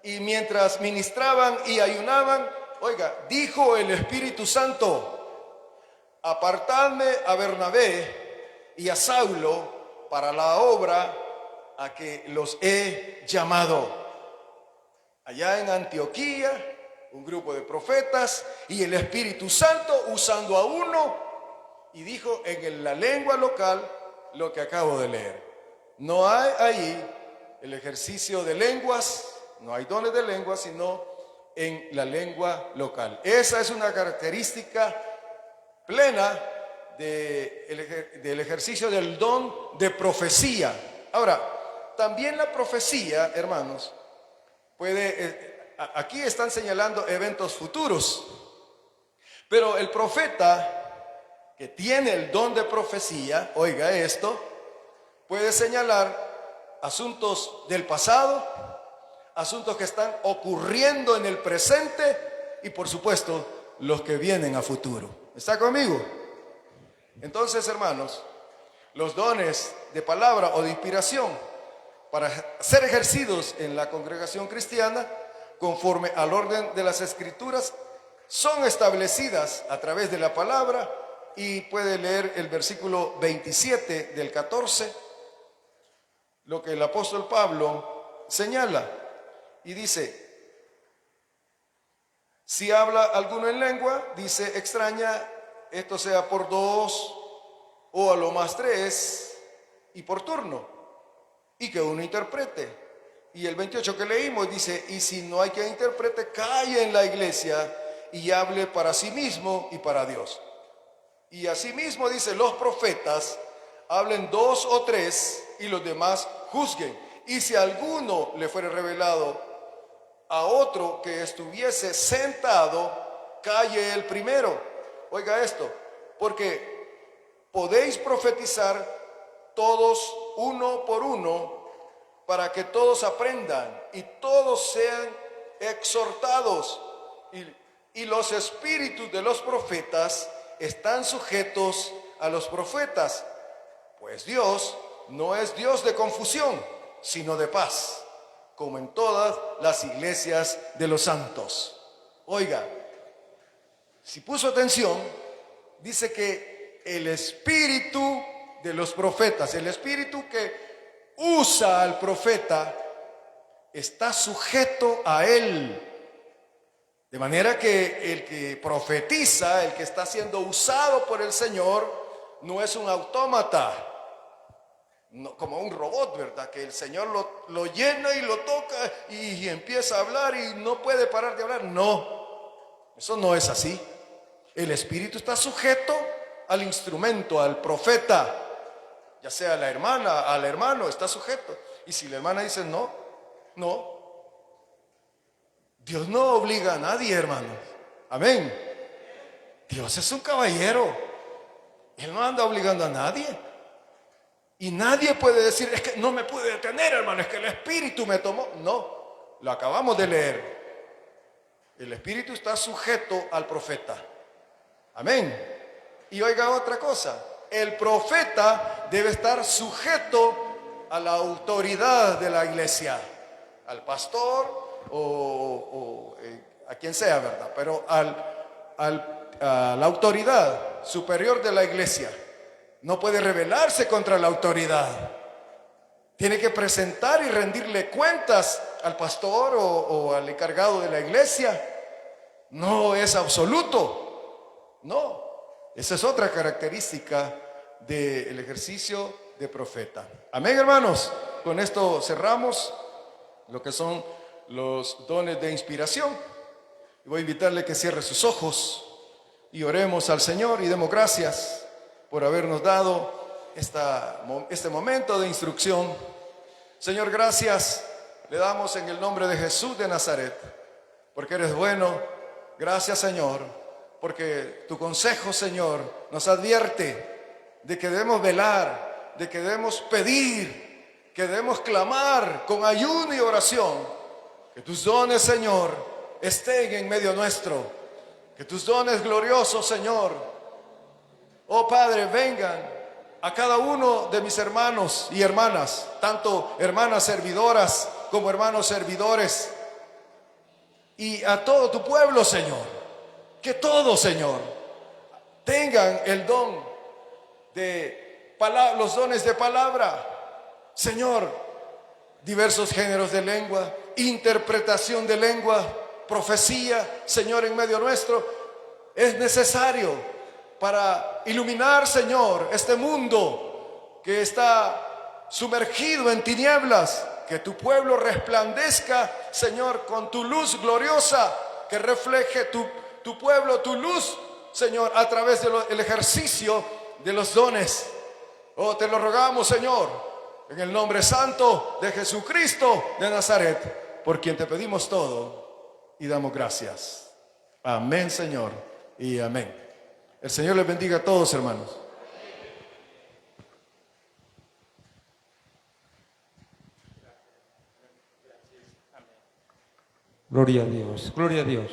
y mientras ministraban y ayunaban, oiga, dijo el Espíritu Santo, apartadme a Bernabé y a Saulo para la obra a que los he llamado. Allá en Antioquía, un grupo de profetas y el Espíritu Santo usando a uno y dijo en la lengua local lo que acabo de leer. No hay ahí el ejercicio de lenguas, no hay dones de lenguas, sino en la lengua local. Esa es una característica plena del ejercicio del don de profecía. Ahora, también la profecía, hermanos, aquí están señalando eventos futuros, pero el profeta que tiene el don de profecía, oiga esto, puede señalar asuntos del pasado, asuntos que están ocurriendo en el presente y por supuesto los que vienen a futuro. ¿Está conmigo? Entonces, hermanos, los dones de palabra o de inspiración para ser ejercidos en la congregación cristiana conforme al orden de las Escrituras son establecidas a través de la palabra y puede leer el versículo 27 del 14, lo que el apóstol Pablo señala. Y dice, si habla alguno en lengua, dice extraña, esto sea por 2 o a lo más 3 y por turno, y que uno interprete. Y el 28 que leímos dice, y si no hay quien interprete, calle en la iglesia y hable para sí mismo y para Dios. Y asimismo dice, los profetas hablen 2 o 3 y los demás juzguen. Y si alguno le fuere revelado a otro que estuviese sentado, calle el primero. Oiga esto, porque podéis profetizar todos uno por uno, para que todos aprendan y todos sean exhortados. Y los espíritus de los profetas están sujetos a los profetas, pues Dios no es Dios de confusión, sino de paz, como en todas las iglesias de los santos. Oiga, si puso atención, dice que el espíritu de los profetas, el espíritu que usa al profeta, está sujeto a él. De manera que el que profetiza, el que está siendo usado por el Señor, no es un autómata, no, como un robot, ¿verdad? Que el Señor lo llena y lo toca y empieza a hablar y no puede parar de hablar. No, eso no es así. El espíritu está sujeto al instrumento, al profeta. Ya sea la hermana, al hermano, está sujeto. Y si la hermana dice no, no. Dios no obliga a nadie, hermanos. Amén. Dios es un caballero. Él no anda obligando a nadie. Y nadie puede decir, es que no me pude detener, hermano, es que el Espíritu me tomó. No, lo acabamos de leer. El Espíritu está sujeto al profeta. Amén. Y oiga otra cosa. El profeta debe estar sujeto a la autoridad de la iglesia, al pastor o a quien sea, ¿verdad? Pero a la autoridad superior de la iglesia. No puede rebelarse contra la autoridad. Tiene que presentar y rendirle cuentas al pastor o al encargado de la iglesia. No es absoluto, no. Esa es otra característica del ejercicio de profeta. Amén, hermanos. Con esto cerramos lo que son los dones de inspiración. Voy a invitarle que cierre sus ojos y oremos al Señor y demos gracias por habernos dado este momento de instrucción. Señor, gracias le damos en el nombre de Jesús de Nazaret, porque eres bueno. Gracias, Señor, porque tu consejo, Señor, nos advierte de que debemos velar, de que debemos pedir, que debemos clamar con ayuno y oración. Que tus dones, Señor, estén en medio nuestro. Que tus dones gloriosos, Señor, oh Padre, vengan a cada uno de mis hermanos y hermanas, tanto hermanas servidoras como hermanos servidores, y a todo tu pueblo, Señor. Que todos, Señor, tengan el don de los dones de palabra, Señor, diversos géneros de lengua, interpretación de lengua, profecía, Señor, en medio nuestro. Es necesario para iluminar, Señor, este mundo que está sumergido en tinieblas. Que tu pueblo resplandezca, Señor, con tu luz gloriosa, que refleje tu pueblo, tu luz, Señor, a través del ejercicio de los dones. Oh, te lo rogamos, Señor, en el nombre santo de Jesucristo de Nazaret, por quien te pedimos todo y damos gracias. Amén, Señor, y amén. El Señor les bendiga a todos, hermanos. Gloria a Dios, gloria a Dios.